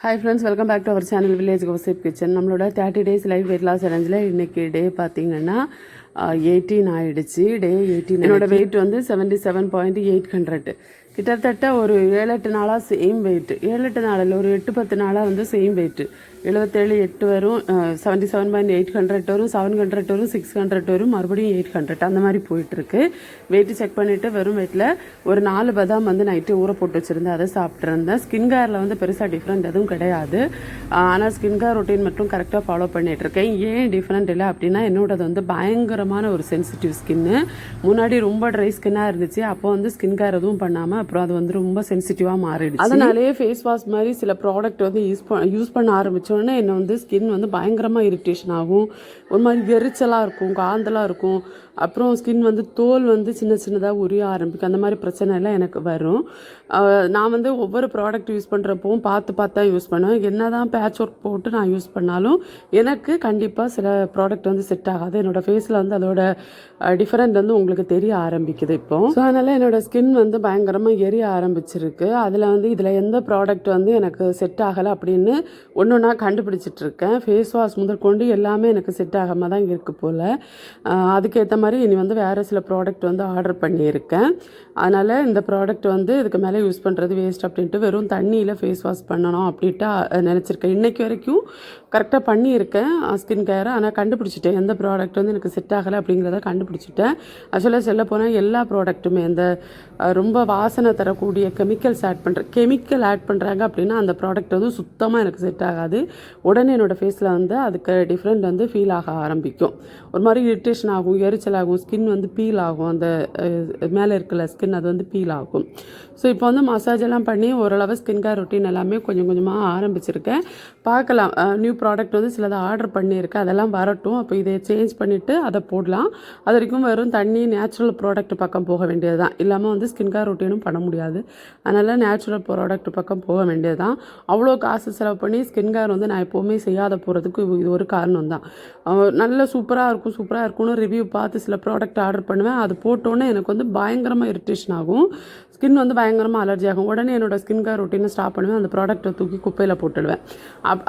Hi friends, welcome back to our channel village gossip kitchen. நம்மளோட 30 days life weight loss சேலஞ்சில் இன்றைக்கி day பார்த்தீங்கன்னா 18 ஆகிடுச்சு. டே 18. என்னோடய வெயிட் வந்து 77.800. கிட்டத்தட்ட ஒரு 7-8 நாளாக சேம் வெயிட். 7-8 நாளில் ஒரு 8-10 நாளாக வந்து சேம் வெயிட்டு. 77-8 வரும், 77.800 வரும், 700 வரும், 600 வரும், மறுபடியும் 800 அந்த மாதிரி போயிட்டுருக்கு. வெயிட்டு செக் பண்ணிவிட்டு வெறும் வெயிட்டில் ஒரு 4 பதாம் வந்து நைட்டு ஊற போட்டு வச்சுருந்தேன், அதை சாப்பிட்ருந்தேன். ஸ்கின் கேரில் வந்து பெருசாக டிஃப்ரெண்ட் எதுவும் கிடையாது. ஆனால் ஸ்கின் கேர் ரொட்டீன் மட்டும் கரெக்டாக ஃபாலோ பண்ணிகிட்ருக்கேன். ஏன் டிஃப்ரெண்ட் இல்லை அப்படின்னா, என்னோடது வந்து பயங்கரமான ஒரு சென்சிட்டிவ் ஸ்கின்னு. முன்னாடி ரொம்ப ட்ரை ஸ்கின்னாக இருந்துச்சு. அப்போ வந்து ஸ்கின் கேர் எதுவும் பண்ணாமல் அப்புறம் அது வந்து ரொம்ப சென்சிட்டிவாக மாறிடுச்சு. அதனாலேயே ஃபேஸ் வாஷ் மாதிரி சில ப்ராடக்ட் வந்து யூஸ் பண்ண ஆரம்பித்தோடனே என்னை வந்து ஸ்கின் வந்து பயங்கரமாக இரிட்டேஷன் ஆகும், ஒரு மாதிரி எரிச்சலாக இருக்கும், காந்தலாக இருக்கும். அப்புறம் ஸ்கின் வந்து தோல் வந்து சின்ன சின்னதாக உரிய ஆரம்பிக்கும். அந்த மாதிரி பிரச்சனை எல்லாம் எனக்கு வரும். நான் வந்து ஒவ்வொரு ப்ராடக்ட் யூஸ் பண்ணுறப்பவும் பார்த்து தான் யூஸ் பண்ணுவேன். என்ன தான் பேட்ச் ஒர்க் போட்டு நான் யூஸ் பண்ணாலும் எனக்கு கண்டிப்பாக சில ப்ராடக்ட் வந்து செட் ஆகாது. என்னோடய ஃபேஸில் வந்து அதோட டிஃப்ரெண்ட் வந்து உங்களுக்கு தெரிய ஆரம்பிக்குது இப்போ. ஸோ அதனால் என்னோடய ஸ்கின் வந்து பயங்கரமாக எரிய ஆரம்பிச்சிருக்கு. அதில் வந்து இதில் எந்த ப்ராடக்ட் வந்து எனக்கு செட் ஆகலை அப்படின்னு ஒன்று நான் கண்டுபிடிச்சிட்ருக்கேன். ஃபேஸ் வாஷ் முதற்கொண்டு எல்லாமே எனக்கு செட் ஆகாமல் தான் இருக்குது போல். அதுக்கேற்ற மாதிரி இனி வந்து வேறு சில ப்ராடக்ட் வந்து ஆர்டர் பண்ணியிருக்கேன். அதனால் இந்த ப்ராடக்ட் வந்து இதுக்கு மேலே யூஸ் பண்ணுறது வேஸ்ட் அப்படின்ட்டு வெறும் தண்ணியில் ஃபேஸ் வாஷ் பண்ணணும் அப்படின்ட்டு நினச்சிருக்கேன். இன்றைக்கி வரைக்கும் கரெக்டாக பண்ணியிருக்கேன் ஸ்கின் கேரை. ஆனால் கண்டுபிடிச்சிட்டேன் எந்த ப்ராடக்ட் வந்து எனக்கு செட் ஆகலை அப்படிங்கிறத கண்டுபிடிச்சிட்டேன். ஆக்சுவலாக சொல்ல போனால் எல்லா ப்ராடக்ட்டுமே இந்த ரொம்ப வாசனை தரக்கூடிய கெமிக்கல் ஆட் பண்ணுறாங்க அப்படின்னா அந்த ப்ராடக்ட் வந்து சுத்தமாக எனக்கு செட் ஆகாது. உடனே என்னோடய ஃபேஸில் வந்து அதுக்கு டிஃப்ரெண்ட் வந்து ஃபீல் ஆக ஆரம்பிக்கும். ஒரு மாதிரி இரிட்டேஷன் ஆகும், எரிச்சல் ஆகும், ஸ்கின் வந்து பீல் ஆகும். அந்த மேலே இருக்கிற ஸ்கின் அது வந்து பீல் ஆகும். ஸோ இப்போ வந்து மசாஜ் எல்லாம் பண்ணி ஓரளவு ஸ்கின் கேர் ரொட்டீன் எல்லாமே கொஞ்சம் கொஞ்சமாக ஆரம்பிச்சிருக்கேன். பார்க்கலாம், நியூ ப்ராடக்ட் வந்து சிலதை ஆர்டர் பண்ணியிருக்கேன், அதெல்லாம் வரட்டும். அப்போ இதை சேஞ்ச் பண்ணிவிட்டு அதை போடலாம். அது வரைக்கும் வெறும் தண்ணி நேச்சுரல் ப்ராடக்ட் பக்கம் போக வேண்டியது தான். இல்லாமல் வந்து ஸ்கின் கேர் ரொட்டீனும் பண்ண முடியாது. அதனால் நேச்சுரல் ப்ராடக்ட் பக்கம் போக வேண்டியது தான். அவ்வளோ காசு செலவு பண்ணி ஸ்கின் கேர் வந்து நான் எப்போவுமே செய்யாத போகிறதுக்கு இது ஒரு காரணம் தான். நல்ல சூப்பராக இருக்கும்னு ரிவ்யூ பார்த்து சில ப்ராடக்ட் ஆர்டர் பண்ணுவேன். அது போட்டோன்னே எனக்கு வந்து பயங்கரமாக இரிட்டேஷன் ஆகும், ஸ்கின் வந்து பயங்கரமாக அலர்ஜி ஆகும். உடனே என்னோடய ஸ்கின் கேர் ரொட்டீனை ஸ்டாப் பண்ணுவேன், அந்த ப்ராடக்ட்டை தூக்கி குப்பையில் போட்டுடுவேன்.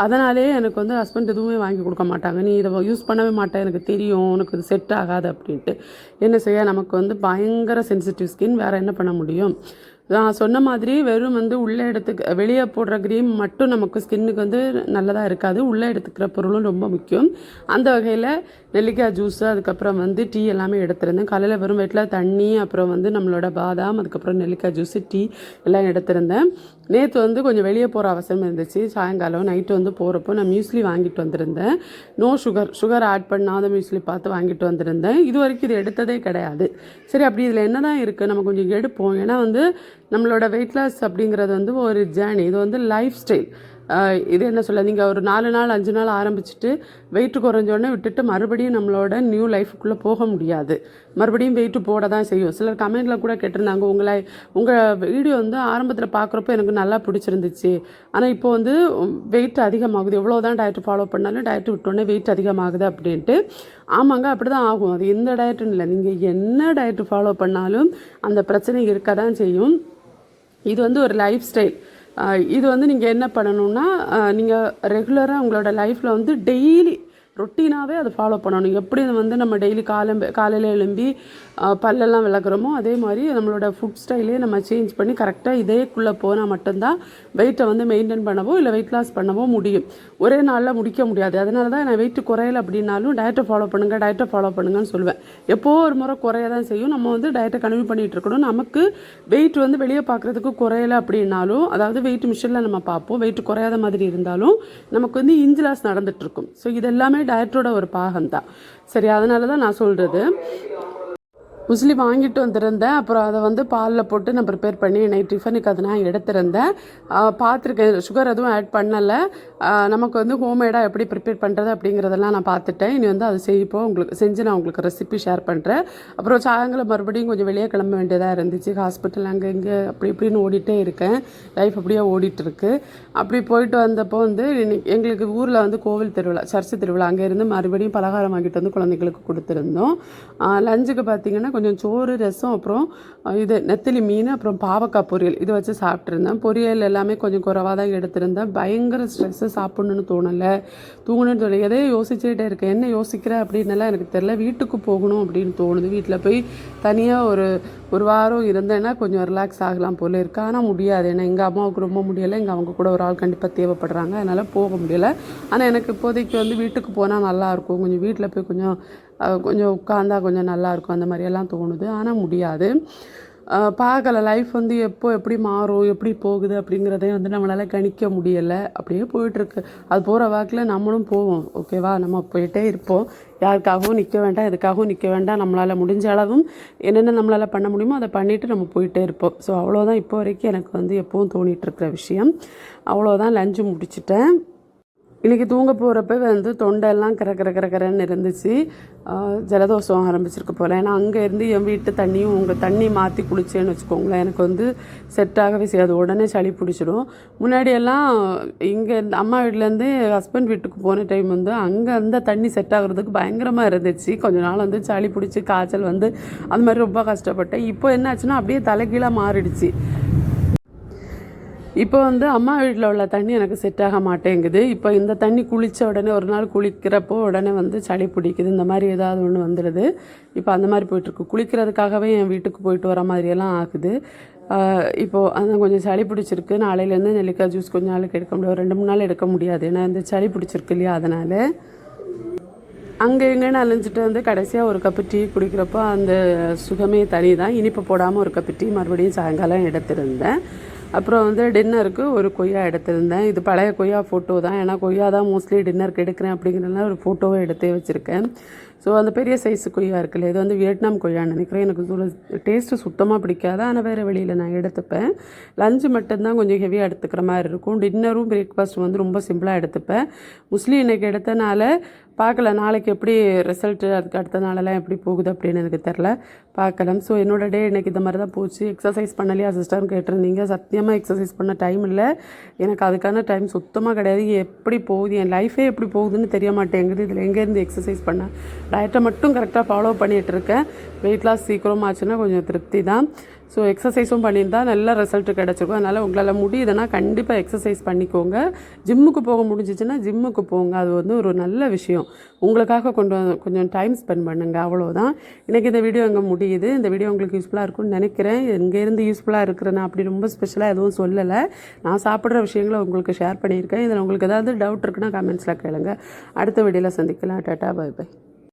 அதனாலே எனக்கு வந்து ஹஸ்பண்ட் எதுவுமே வாங்கி கொடுக்க மாட்டாங்க. நீ இதை யூஸ் பண்ணவே மாட்டேன், எனக்கு தெரியும், உனக்கு இது செட் ஆகாது அப்படின்ட்டு. என்ன செய்ய, நமக்கு வந்து பயங்கர சென்சிட்டிவ் ஸ்கின், வேறு என்ன பண்ண முடியும்? நான் சொன்ன மாதிரி வெறும் வந்து உள்ளே வெளியே போடுற க்ரீம் மட்டும் நமக்கு ஸ்கின்னுக்கு வந்து நல்லதாக இருக்காது. உள்ளே எடுத்துக்கிற பொருளும் ரொம்ப முக்கியம். அந்த வகையில் நெல்லிக்காய் ஜூஸு, அதுக்கப்புறம் வந்து டீ எல்லாமே எடுத்திருந்தேன். காலையில் வெறும் வயிற்றில் தண்ணி, அப்புறம் வந்து நம்மளோட பாதாம், அதுக்கப்புறம் நெல்லிக்காய் ஜூஸு, டீ எல்லாம் எடுத்திருந்தேன். நேற்று வந்து கொஞ்சம் வெளியே போகிற அவசியம் இருந்துச்சு. சாயங்காலம் நைட்டு வந்து போகிறப்போ நான் மியூஸ்லி வாங்கிட்டு வந்திருந்தேன். நோ சுகர் ஆட் பண்ணாத மியூஸ்லி பார்த்து வாங்கிட்டு வந்திருந்தேன். இது வரைக்கும் இது எடுத்ததே கிடையாது. சரி, அப்படி இதில் என்ன தான் இருக்குது, நம்ம கொஞ்சம் எடுப்போம். ஏன்னா வந்து நம்மளோட வெயிட் லாஸ் அப்படிங்கிறது வந்து ஒரு ஜேர்னி, இது வந்து லைஃப் ஸ்டைல். இது என்ன சொல்ல, நீங்கள் ஒரு 4 நாள் 5 நாள் ஆரம்பிச்சுட்டு வெயிட்டு குறைஞ்சோடனே விட்டுட்டு மறுபடியும் நம்மளோட நியூ லைஃபுக்குள்ளே போக முடியாது. மறுபடியும் வெயிட்டு போட தான் செய்யும். சிலர் கமெண்டில் கூட கேட்டிருந்தாங்க, உங்கள் வீடியோ வந்து ஆரம்பத்தில் பார்க்குறப்போ எனக்கு நல்லா பிடிச்சிருந்துச்சு, ஆனால் இப்போ வந்து வெயிட் அதிகமாகுது, எவ்வளோ தான் டயட்டு ஃபாலோ பண்ணாலும் டயட்டு விட்டோடனே வெயிட் அதிகமாகுது அப்படின்ட்டு. ஆமாங்க, அப்படி தான் ஆகும். அது எந்த டயட்டுன்னு இல்லை, நீங்கள் என்ன டயட்டு ஃபாலோ பண்ணாலும் அந்த பிரச்சனை இருக்க தான் செய்யும். இது வந்து ஒரு லைஃப் ஸ்டைல். இது வந்து நீங்கள் என்ன பண்ணணுன்னா, நீங்கள் ரெகுலராக உங்களோட லைஃப்பில் வந்து டெய்லி ரொட்டீனாகவே அதை ஃபாலோ பண்ணணும். எப்படி வந்து நம்ம டெய்லி காலையில் எழும்பி பல்லெல்லாம் விளக்குறோமோ அதே மாதிரி நம்மளோட ஃபுட் ஸ்டைலே நம்ம சேஞ்ச் பண்ணி கரெக்டாக இதேக்குள்ளே போனால் மட்டும்தான் வெயிட்டை வந்து மெயின்டைன் பண்ணவோ இல்லை வெயிட் லாஸ் பண்ணவோ முடியும். ஒரே நாளில் முடிக்க முடியாது. அதனால தான் நான் வெயிட்டு குறையலை அப்படின்னாலும் டயட்டை ஃபாலோ பண்ணுங்கன்னு சொல்லுவேன். எப்போது ஒரு முறை குறைய தான் செய்யும். நம்ம வந்து டயட்டை கன்டினியூ பண்ணிகிட்டு இருக்கணும். நமக்கு வெயிட் வந்து வெளியே பார்க்குறதுக்கு குறையலை அப்படின்னாலும், அதாவது வெயிட் மிஷினில் நம்ம பார்ப்போம், வெயிட் குறையாத மாதிரி இருந்தாலும் நமக்கு வந்து இன்ச் லாஸ் நடந்துகிட்ருக்கும். ஸோ இதெல்லாமே டயட்டோட ஒரு பாகம் தான். சரி, அதனால தான் நான் சொல்கிறது. முஸ்லி வாங்கிட்டு வந்திருந்தேன். அப்புறம் அதை வந்து பாலில் போட்டு நான் ப்ரிப்பேர் பண்ணி நைட் டிஃபனுக்கு அதை நான் எடுத்திருந்தேன். பார்த்துருக்கேன், சுகர் எதுவும் ஆட் பண்ணலை. நமக்கு வந்து ஹோம்மேடாக எப்படி ப்ரிப்பேர் பண்ணுறது அப்படிங்கிறதெல்லாம் நான் பார்த்துட்டேன். இனி வந்து அது செஞ்சு நான் உங்களுக்கு ரெசிபி ஷேர் பண்ணுறேன். அப்புறம் சாயங்காலம் மறுபடியும் கொஞ்சம் வெளியே கிளம்ப வேண்டியதாக இருந்துச்சு. ஹாஸ்பிட்டல் அங்கே இங்கே அப்படி இப்படின்னு ஓடிட்டே இருக்கேன். லைஃப் அப்படியே ஓடிட்டுருக்கு. அப்படி போயிட்டு வந்தப்போ வந்து எங்களுக்கு ஊரில் வந்து கோவில் திருவிழா, சர்ச்சு திருவிழா, அங்கே இருந்து மறுபடியும் பலகாரம் வாங்கிட்டு வந்து குழந்தைங்களுக்கு கொடுத்துருந்தோம். லஞ்சுக்கு பார்த்திங்கன்னா கொஞ்சம் சோறு ரசம் அப்புறம் இது நெத்திலி மீன் அப்புறம் பாவக்காய் பொரியல் இது வச்சு சாப்பிட்ருந்தேன். பொரியல் எல்லாமே கொஞ்சம் குறைவாக தான் எடுத்திருந்தேன். பயங்கர ஸ்ட்ரெஸ்ஸு, சாப்பிட்ணுன்னு தோணலை, தூங்கணும்னு தோணலை, எதையோ யோசிச்சுக்கிட்டே இருக்கேன். என்ன யோசிக்கிறேன் அப்படின்னலாம் எனக்கு தெரில. வீட்டுக்கு போகணும் அப்படின்னு தோணுது. வீட்டில் போய் தனியாக ஒரு வாரம் இருந்தேன்னா கொஞ்சம் ரிலாக்ஸ் ஆகலாம் போல இருக்கு. ஆனால் முடியாது, ஏன்னா எங்கள் அம்மாவுக்கு ரொம்ப முடியலை, எங்கள் அவங்க கூட ஒரு ஆள் கண்டிப்பாக தேவைப்படுறாங்க, அதனால் போக முடியலை. ஆனால் எனக்கு இப்போதைக்கு வந்து வீட்டுக்கு போனால் நல்லாயிருக்கும், கொஞ்சம் வீட்டில் போய் கொஞ்சம் உட்காந்தா கொஞ்சம் நல்லாயிருக்கும், அந்த மாதிரியெல்லாம் தோணுது. ஆனால் முடியாது. பார்க்கல, லைஃப் வந்து எப்படி மாறும், எப்படி போகுது அப்படிங்கிறதையும் வந்து நம்மளால் கணிக்க முடியலை. அப்படியே போயிட்டுருக்கு. அது போகிற வாக்கில் நம்மளும் போவோம். ஓகேவா, நம்ம போயிட்டே இருப்போம். யாருக்காகவும் நிற்க வேண்டாம், எதுக்காகவும் நிற்க வேண்டாம். நம்மளால் முடிஞ்ச அளவும் என்னென்ன நம்மளால் பண்ண முடியுமோ அதை பண்ணிவிட்டு நம்ம போயிட்டே இருப்போம். ஸோ அவ்வளோதான் இப்போ வரைக்கும் எனக்கு வந்து எப்போவும் தோணிகிட்ருக்கிற விஷயம். அவ்வளோதான். லஞ்சு முடிச்சிட்டேன். இன்றைக்கி தூங்க போகிறப்ப வந்து தொண்டெல்லாம் கரன்னு இருந்துச்சு. ஜலதோஷம் ஆரம்பிச்சிருக்கு போல். ஏன்னா அங்கேருந்து என் வீட்டு தண்ணியும் உங்கள் தண்ணி மாற்றி குளிச்சேன்னு வச்சுக்கோங்களேன், எனக்கு வந்து செட் ஆகவே செய்யாது, உடனே சளி பிடிச்சிடும். முன்னாடியெல்லாம் இங்கே அம்மா வீட்டிலேருந்து ஹஸ்பண்ட் வீட்டுக்கு போன டைம் வந்து அங்கே அந்த தண்ணி செட் ஆகுறதுக்கு பயங்கரமாக இருந்துச்சு. கொஞ்ச நாள் வந்து சளி பிடிச்சி காய்ச்சல் வந்து அந்த மாதிரி ரொம்ப கஷ்டப்பட்டேன். இப்போ என்ன ஆச்சுன்னா அப்படியே தலைகீழாக மாறிடுச்சு. இப்போ வந்து அம்மா வீட்டில் உள்ள தண்ணி எனக்கு செட் ஆக மாட்டேங்குது. இப்போ இந்த தண்ணி குளித்த உடனே ஒரு நாள் குளிக்கிறப்போ உடனே வந்து சளி பிடிக்குது, இந்த மாதிரி ஏதாவது ஒன்று வந்துடுது. இப்போ அந்த மாதிரி போயிட்டுருக்கு. குளிக்கிறதுக்காகவே என் வீட்டுக்கு போயிட்டு வர மாதிரியெல்லாம் ஆகுது. இப்போது அந்த கொஞ்சம் சளி பிடிச்சிருக்கு. நாளையிலேருந்து நெல்லிக்காய் ஜூஸ் கொஞ்சம் நாளைக்கு எடுக்க முடியாது, 2-3 நாள் எடுக்க முடியாது, ஏன்னா இந்த சளி பிடிச்சிருக்கு இல்லையா, அதனால். அங்கே எங்கேன்னு அலைஞ்சிட்டு வந்து கடைசியாக ஒரு கப்பு டீ குடிக்கிறப்போ அந்த சுகமே தனி தான். இனிப்பு போடாமல் ஒரு கப்பு டீ மறுபடியும் சாயங்காலம் எடுத்திருந்தேன். அப்புறம் வந்து டின்னருக்கு ஒரு கொய்யா எடுத்திருந்தேன். இது பழைய கொய்யா ஃபோட்டோ தான், ஏன்னா கொய்யா தான் மோஸ்ட்லி டின்னருக்கு எடுக்கிறேன் அப்படிங்கிறதுனால ஒரு ஃபோட்டோவை எடுத்தே வச்சுருக்கேன். ஸோ அந்த பெரிய சைஸு கொய்யா இருக்குல்ல, இது வந்து வியட்நாம் கொய்யான்னு நினைக்கிறேன். எனக்கு டேஸ்ட்டு சுத்தமாக பிடிக்காது, ஆனால் வேறு வெளியில் நான் எடுத்துப்பேன். லஞ்சு மட்டும்தான் கொஞ்சம் ஹெவியாக எடுத்துக்கிற மாதிரி இருக்கும். டின்னரும் பிரேக்ஃபாஸ்ட் வந்து ரொம்ப சிம்பிளாக எடுத்துப்பேன். மோஸ்ட்லி இன்றைக்கி எடுத்தனால பார்க்கல, நாளைக்கு எப்படி ரிசல்ட்டு, அதுக்கு அடுத்த நாளெல்லாம் எப்படி போகுது அப்படின்னு எனக்கு தெரில, பார்க்கலாம். ஸோ என்னோடய டே இன்றைக்கி இந்த மாதிரி தான் போச்சு. எக்ஸசைஸ் பண்ணலையா சிஸ்டர்னு கேட்டிருந்தீங்க. சத்தியமாக எக்ஸசைஸ் பண்ண டைம் இல்லை எனக்கு, அதுக்கான டைம் சுத்தமாக கிடையாது. எப்படி போகுது என் லைஃபே எப்படி போகுதுன்னு தெரிய மாட்டேங்குது. இதில் எங்கேருந்து எக்ஸசைஸ் பண்ணேன். டயட்டை மட்டும் கரெக்டாக ஃபாலோ பண்ணிகிட்ருக்கேன். வெயிட் லாஸ் சீக்கிரமாக ஆச்சுன்னா கொஞ்சம் திருப்தி தான். ஸோ எக்ஸசைஸும் பண்ணியிருந்தால் நல்ல ரிசல்ட்டு கிடச்சிருக்கும். அதனால் உங்களால் முடியுதுன்னா கண்டிப்பாக எக்ஸசைஸ் பண்ணிக்கோங்க. ஜிம்முக்கு போக முடிஞ்சிச்சுன்னா ஜிம்முக்கு போங்க, அது வந்து ஒரு நல்ல விஷயம். உங்களுக்காக கொஞ்சம் டைம் ஸ்பெண்ட் பண்ணுங்கள், அவ்வளோதான். இன்றைக்கி இந்த வீடியோ அங்கே முடியுது. இந்த வீடியோ உங்களுக்கு யூஸ்ஃபுல்லாக இருக்கும்னு நினைக்கிறேன். எங்கேருந்து யூஸ்ஃபுல்லாக இருக்கிறேன் அப்படி ரொம்ப ஸ்பெஷலாக எதுவும் சொல்லலை. நான் சாப்பிட்ற விஷயங்களை உங்களுக்கு ஷேர் பண்ணியிருக்கேன். இதில் உங்களுக்கு ஏதாவது டவுட் இருக்குன்னா கமெண்ட்ஸில் கேளுங்க. அடுத்த வீடியோவில் சந்திக்கலாம். Tata, bye by.